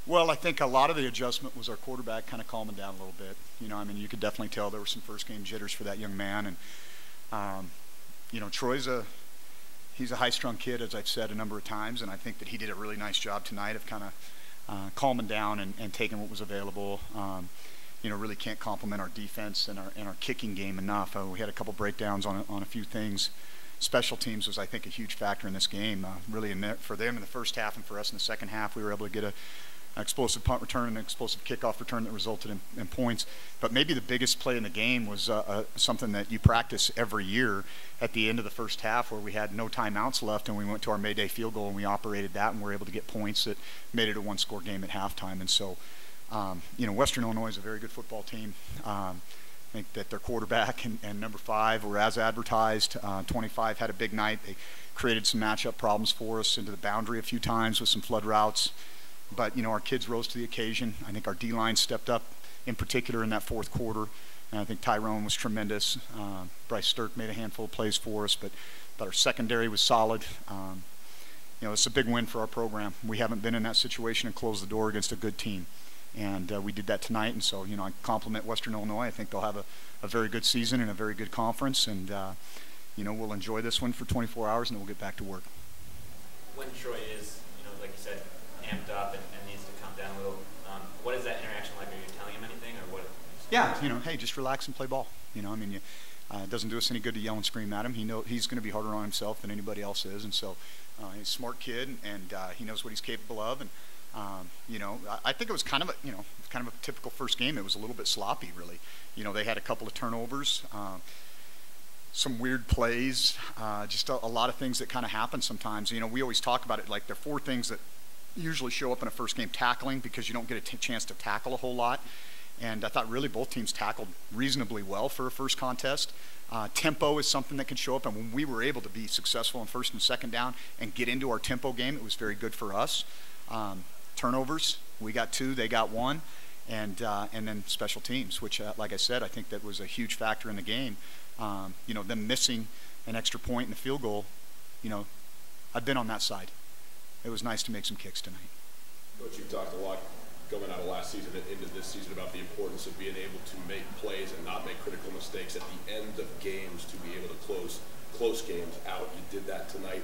Well, I think a lot of the adjustment was our quarterback kind of calming down a little bit. You know, I mean, you could definitely tell there were some first-game jitters for that young man. And, you know, he's a high-strung kid, as I've said a number of times, and I think that he did a really nice job tonight of kind of calming down and taking what was available. You know, really can't compliment our defense and our kicking game enough. We had a couple breakdowns on a few things. Special teams was, I think, a huge factor in this game. Really, for them in the first half and for us in the second half, we were able to get an explosive punt return and an explosive kickoff return that resulted in points. But maybe the biggest play in the game was something that you practice every year at the end of the first half, where we had no timeouts left and we went to our Mayday field goal and we operated that and were able to get points that made it a one-score game at halftime. And so, you know, Western Illinois is a very good football team. I think that their quarterback and number 5 were as advertised. 25 had a big night. They created some matchup problems for us into the boundary a few times with some flood routes. But, you know, our kids rose to the occasion. I think our D-line stepped up in particular in that fourth quarter. And I think Tyrone was tremendous. Bryce Sturck made a handful of plays for us, but our secondary was solid. You know, it's a big win for our program. We haven't been in that situation and closed the door against a good team. And we did that tonight. And so, you know, I compliment Western Illinois. I think they'll have a very good season and a very good conference. And, you know, we'll enjoy this one for 24 hours and then we'll get back to work. When Troy is, you know, like you said, amped up and needs to calm down a little, what is that interaction like? Are you telling him anything or what? Yeah, you know, hey, just relax and play ball. You know, I mean, it doesn't do us any good to yell and scream at him. He's going to be harder on himself than anybody else is. And so he's a smart kid and he knows what he's capable of. And, you know, I think it was kind of a typical first game. It was a little bit sloppy, really. You know, they had a couple of turnovers, some weird plays, just a lot of things that kind of happen sometimes. You know, we always talk about it like there are 4 things that usually show up in a first game: tackling, because you don't get a chance to tackle a whole lot. And I thought really both teams tackled reasonably well for a first contest. Tempo is something that can show up, and when we were able to be successful in first and second down and get into our tempo game, it was very good for us. Turnovers, we got 2, they got 1, and then special teams, which, like I said, I think that was a huge factor in the game. You know, them missing an extra point in the field goal, you know, I've been on that side. It was nice to make some kicks tonight. Coach, you've talked a lot going out of last season and into this season about the importance of being able to make plays and not make critical mistakes at the end of games to be able to close games out. You did that tonight.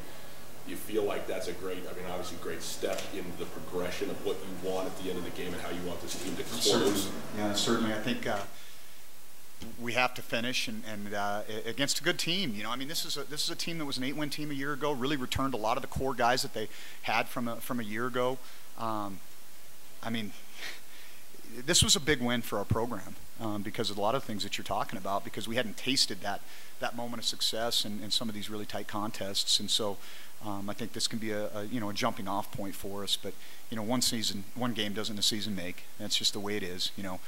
You feel like that's a great, I mean, obviously great step in the progression of what you want at the end of the game and how you want this team to close? Yeah, certainly. I think we have to finish and against a good team. You know, I mean, this is a team that was an 8-win team a year ago. Really returned a lot of the core guys that they had from a year ago. I mean, this was a big win for our program because of a lot of things that you're talking about. Because we hadn't tasted that moment of success in some of these really tight contests, and so I think this can be a jumping off point for us. But you know, one game doesn't a season make. That's just the way it is. You know.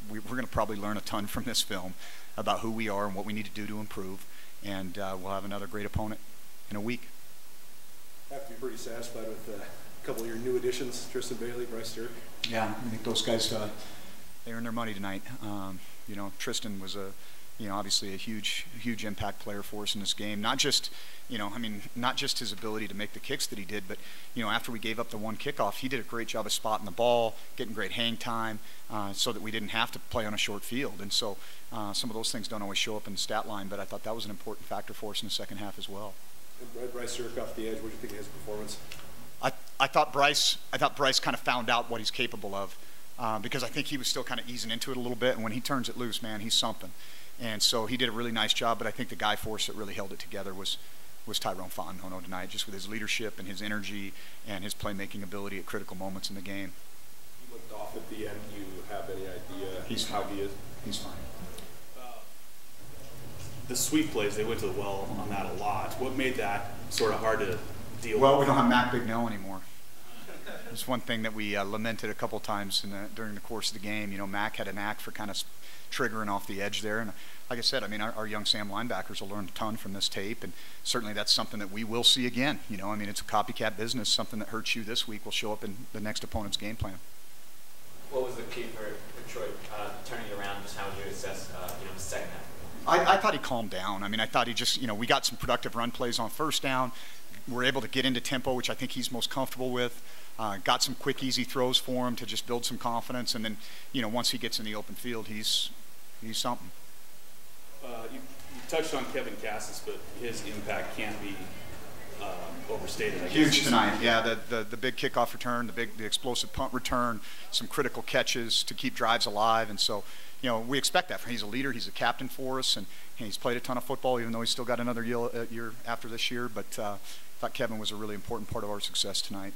We're going to probably learn a ton from this film about who we are and what we need to do to improve, and we'll have another great opponent in a week. I have to be pretty satisfied with a couple of your new additions, Tristan Bailey, Bryce Sturck. Yeah, I think those guys, they earned their money tonight. You know, Tristan was obviously a huge impact player for us in this game. Not just, not just his ability to make the kicks that he did, but, you know, after we gave up the one kickoff, he did a great job of spotting the ball, getting great hang time, so that we didn't have to play on a short field. And so some of those things don't always show up in the stat line, but I thought that was an important factor for us in the second half as well. And Bryce Sturck off the edge, what do you think of his performance? I thought Bryce kind of found out what he's capable of, because I think he was still kind of easing into it a little bit, and when he turns it loose, man, he's something. And so he did a really nice job, but I think the guy for us that really held it together was Tyrone Fa'anono tonight, just with his leadership and his energy and his playmaking ability at critical moments in the game. He looked off at the end. Do you have any idea how he is? He's fine. The sweep plays, they went to the well on that a lot. What made that sort of hard to deal with? Well, we don't have Mac Bignell anymore. It's one thing that we lamented a couple times during the course of the game. You know, Mac had a knack for kind of triggering off the edge there. And like I said, I mean, our young Sam linebackers will learn a ton from this tape. And certainly that's something that we will see again. You know, I mean, it's a copycat business. Something that hurts you this week will show up in the next opponent's game plan. What was the key for Troy turning it around? Just how would you assess, the second half? I thought he calmed down. I mean, I thought he just, we got some productive run plays on first down, were able to get into tempo, which I think he's most comfortable with. Got some quick, easy throws for him to just build some confidence, and then, you know, once he gets in the open field, he's something. You touched on Kevin Cassis, but his impact can't be overstated. Huge tonight. Yeah, the big kickoff return, the explosive punt return, some critical catches to keep drives alive, and so, you know, we expect that. He's a leader. He's a captain for us, and he's played a ton of football, even though he's still got another year after this year. But I thought Kevin was a really important part of our success tonight.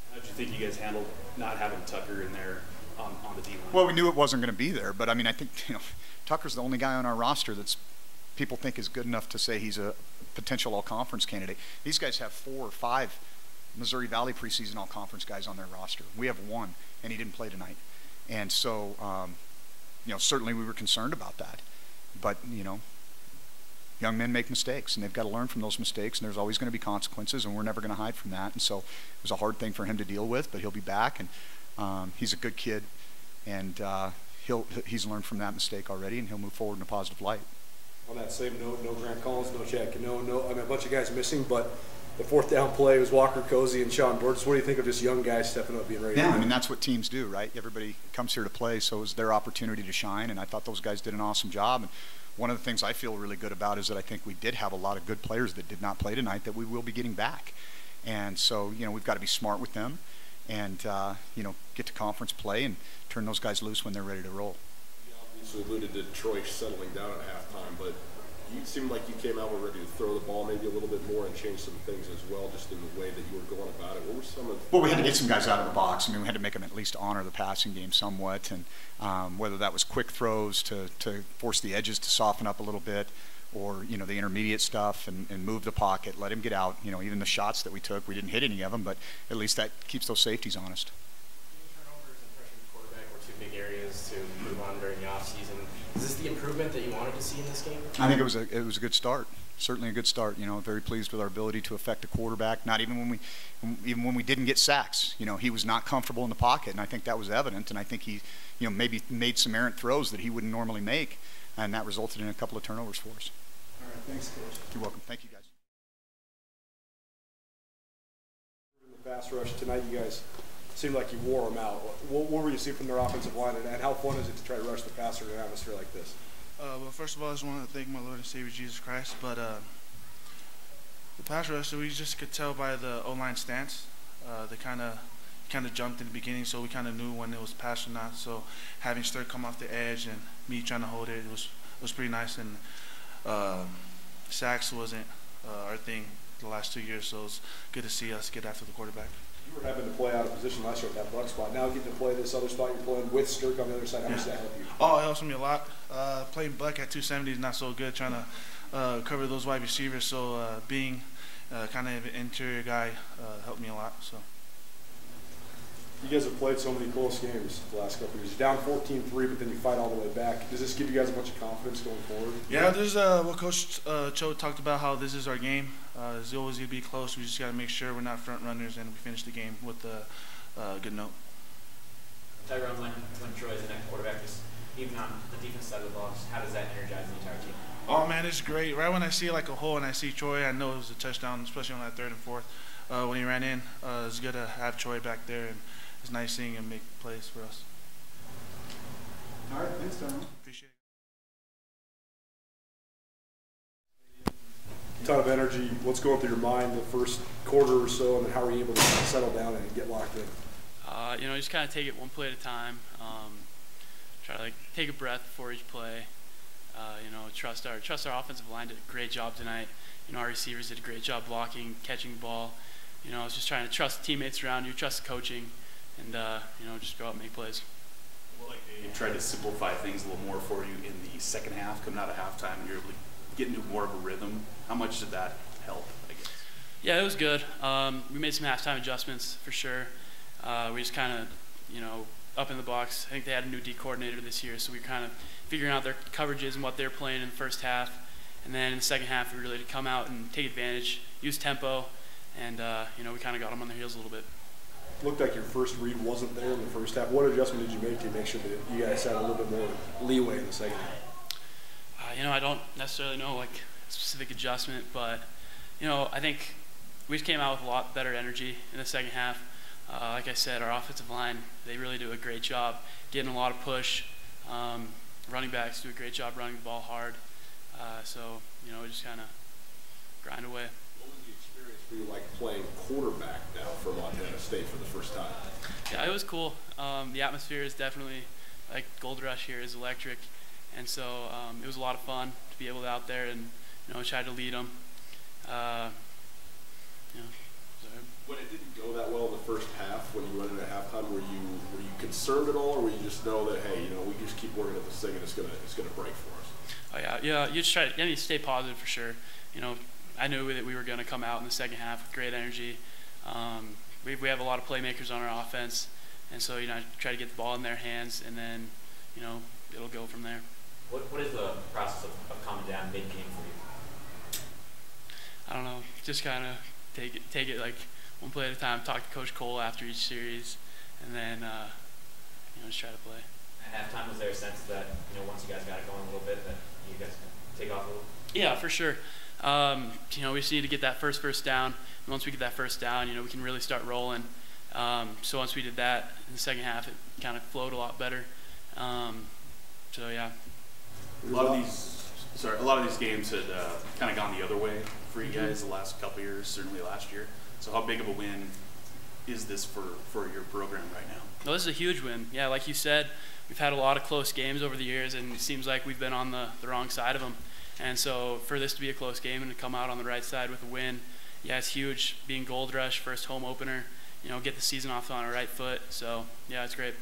How did you think you guys handled not having Tucker in there on the D-line? Well, we knew it wasn't going to be there, but I mean, I think, you know, Tucker's the only guy on our roster that's people think is good enough to say he's a potential all-conference candidate. These guys have 4 or 5 Missouri Valley preseason all-conference guys on their roster. We have 1, and he didn't play tonight. And so, you know, certainly we were concerned about that. But, you know, young men make mistakes, and they've got to learn from those mistakes, and there's always going to be consequences, and we're never going to hide from that. And so it was a hard thing for him to deal with, but he'll be back, and he's a good kid, and he's learned from that mistake already, and he'll move forward in a positive light. On that same note, no Grant Collins, no Chad Cano, I mean, a bunch of guys missing, but the 4th down play was Walker Cozy and Sean Burgess. What do you think of just young guys stepping up, being ready? Yeah, I mean, that's what teams do, right? Everybody comes here to play, so it was their opportunity to shine, and I thought those guys did an awesome job. And one of the things I feel really good about is that I think we did have a lot of good players that did not play tonight that we will be getting back. And so, you know, we've got to be smart with them and, you know, get to conference play and turn those guys loose when they're ready to roll. You obviously alluded to Troy settling down at halftime, but you seemed like you came out ready to throw the ball maybe a little bit more and change some things as well, just in the way that you were going about it. What were some of? Well, we had to get some guys out of the box. I mean, we had to make them at least honor the passing game somewhat, and whether that was quick throws to force the edges to soften up a little bit, or, you know, the intermediate stuff and move the pocket, let him get out. You know, even the shots that we took, we didn't hit any of them, but at least that keeps those safeties honest. Turnovers and pressure the quarterback were 2 big areas to improve on during the offseason. Is this the improvement that you wanted to see in this game? I think it was a good start. Certainly a good start. You know, very pleased with our ability to affect a quarterback. Not even when we didn't get sacks. You know, he was not comfortable in the pocket, and I think that was evident. And I think he, you know, maybe made some errant throws that he wouldn't normally make, and that resulted in a couple of turnovers for us. All right, thanks, Coach. You're welcome. Thank you, guys. In the pass rush tonight, you guys seemed like you wore them out. What were you seeing from their offensive line, and how fun is it to try to rush the passer in an atmosphere like this? Well, first of all, I just want to thank my Lord and Savior Jesus Christ. But the pass rush, we just could tell by the O-line stance. They kind of jumped in the beginning, so we kind of knew when it was pass or not. So having Sturk come off the edge and me trying to hold it, it was pretty nice. And sacks wasn't our thing the last 2 years, so it's good to see us get after the quarterback. You were having to play out of position last year at that buck spot. Now getting to play this other spot you're playing with Sturk on the other side, how much does that help you? Oh, it helps me a lot. Playing buck at 270 is not so good, trying to cover those wide receivers, so being kind of an interior guy helped me a lot. So. You guys have played so many close games the last couple of years. You're down 14-3, but then you fight all the way back. Does this give you guys a bunch of confidence going forward? Yeah, there's what Coach Choate talked about, how this is our game. It's always going to be close. We just got to make sure we're not front runners and we finish the game with a good note. Tyrone, when Troy's the next quarterback, just even on the defense side of the ball, how does that energize the entire team? Oh, man, it's great. Right when I see like a hole and I see Troy, I know it was a touchdown, especially on that 3rd and 4th. When he ran in, it's good to have Troy back there, and it's nice seeing him make plays for us. All right, thanks, Tyrone. Appreciate it. Ton of energy. What's going through your mind the first quarter or so, and then how are you able to settle down and get locked in? You know, just kind of take it one play at a time. Try to take a breath before each play. You know, trust our offensive line did a great job tonight. You know, our receivers did a great job blocking, catching the ball. You know, I was just trying to trust the teammates around you, trust the coaching, and you know, just go out and make plays. Well, like they tried to simplify things a little more for you in the second half, coming out of halftime, and you're able to get into more of a rhythm. How much did that help, I guess? Yeah, it was good. We made some halftime adjustments for sure. We just kind of, you know, up in the box. I think they had a new D coordinator this year, so we were kind of figuring out their coverages and what they're playing in the first half. And then in the second half, we really had to come out and take advantage, use tempo, and you know, we kind of got them on their heels a little bit. Looked like your first read wasn't there in the first half. What adjustment did you make to make sure that you guys had a little bit more leeway in the second half? You know, I don't necessarily know like a specific adjustment, but you know, I think we just came out with a lot better energy in the second half. Like I said, our offensive line, they really do a great job getting a lot of push. Running backs do a great job running the ball hard. So, you know, we just kind of grind away. What was the experience for you like playing quarterback now for Montana State for the first time? Yeah, it was cool. The atmosphere is definitely, like Gold Rush here is electric. And so it was a lot of fun to be able to out there and, you know, try to lead them. You know, so. When it didn't go that well in the first half, when you went into halftime, were you concerned at all, or were you just know that, hey, you know, we just keep working at this thing and it's gonna break for us? Oh yeah. You just try to stay positive for sure. You know, I knew that we were going to come out in the second half with great energy. We have a lot of playmakers on our offense, and so, you know, I try to get the ball in their hands, and then, you know, it'll go from there. What is the process of calming down mid-game for you? I don't know. Just kind of take it like one play at a time. Talk to Coach Cole after each series, and then you know, just try to play. At halftime, was there a sense that, you know, once you guys got it going a little bit, that you guys can take off a little? Yeah, for sure. You know, we just need to get that first down. And once we get that first down, you know, we can really start rolling. So once we did that in the second half, it kind of flowed a lot better. So yeah. A lot of these games had kind of gone the other way for you guys the last couple of years, certainly last year. So how big of a win is this for your program right now? Well, this is a huge win. Yeah, like you said, we've had a lot of close games over the years, and it seems like we've been on the wrong side of them. And so for this to be a close game and to come out on the right side with a win, yeah, it's huge. Being Gold Rush, first home opener, you know, get the season off on a right foot. So, yeah, it's great.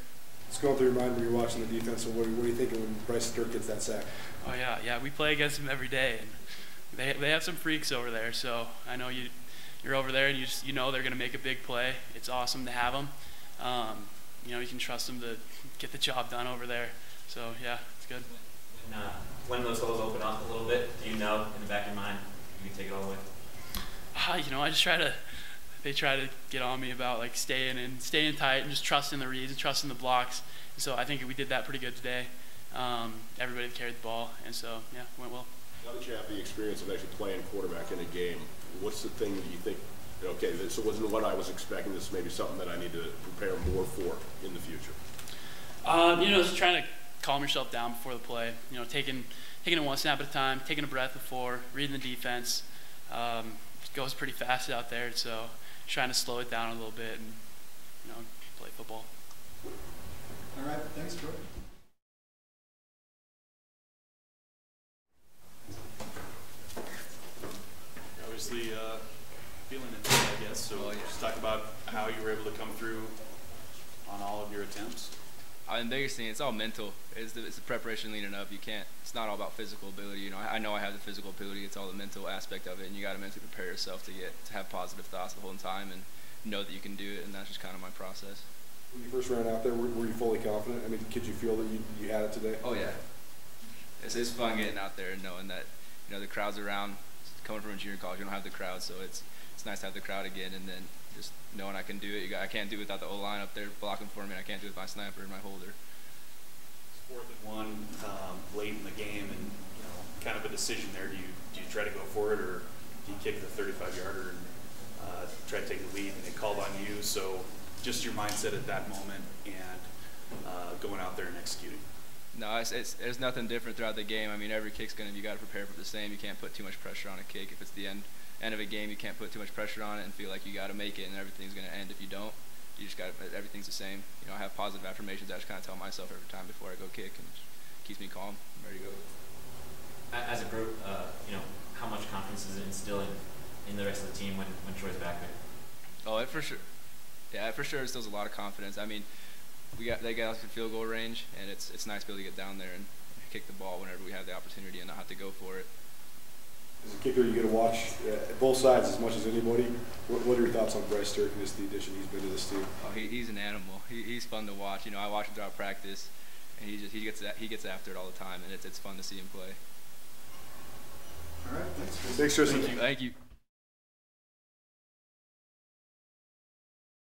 It's going through your mind when you're watching the defense. So what are you thinking when Bryce Dirk gets that sack? Oh, yeah. We play against them every day. And they have some freaks over there. So I know you're over there and you know they're going to make a big play. It's awesome to have them. You know, you can trust them to get the job done over there. So, yeah, it's good. When those holes open up a little bit, do you know in the back of your mind you can take it all the way? You know, they try to get on me about like staying tight and just trusting the reads and trusting the blocks. And so I think we did that pretty good today. Everybody carried the ball, and so yeah, it went well. Now that you have the experience of actually playing quarterback in a game, what's the thing that you think, okay, this wasn't what I was expecting, this is maybe something that I need to prepare more for in the future? You know, just trying to calm yourself down before the play. You know, taking it one snap at a time, taking a breath before, reading the defense. It goes pretty fast out there, so trying to slow it down a little bit and, you know, play football. All right, thanks, Troy. Obviously feeling it today, I guess. So just talk about how you were able to come through on all of your attempts. The biggest thing, it's all mental. It's the preparation leading up. It's not all about physical ability. You know I know I have the physical ability. It's all the mental aspect of it, and you got to mentally prepare yourself to have positive thoughts the whole time and know that you can do it. And that's just kind of my process. When you first ran out there, were you fully confident? I mean, could you feel that you had it today? Oh yeah, it's fun getting out there and knowing that, you know, the crowd's around. Coming from a junior college, you don't have the crowd, so it's nice to have the crowd again, and then just knowing I can do it. I can't do it without the O-line up there blocking for me, and I can't do it with my sniper and my holder. It's 4th and 1 late in the game, and, you know, kind of a decision there. Do you try to go for it, or do you kick the 35-yarder and try to take the lead? And they called on you, so just your mindset at that moment and going out there and executing. No, there's nothing different throughout the game. I mean, every kick's you got to prepare for the same. You can't put too much pressure on a kick. If it's the end of a game, you can't put too much pressure on it and feel like you got to make it and everything's going to end. If you don't, you just got everything's the same. You know, I have positive affirmations I just kind of tell myself every time before I go kick, and it keeps me calm, ready to go. As a group, you know, how much confidence is it instilling in the rest of the team when Troy's back there? Oh, it for sure. Yeah, it for sure instills a lot of confidence. I mean, they got us in field goal range, and it's nice to be able to get down there and kick the ball whenever we have the opportunity and not have to go for it. As a kicker, you get to watch both sides as much as anybody. What are your thoughts on Bryce Dirk and just the addition he's been to this team? Oh, he's an animal. He's fun to watch. You know, I watch him throughout practice, and he gets after it all the time, and it's fun to see him play. All right, thanks. Thanks, Tristan. Thank you.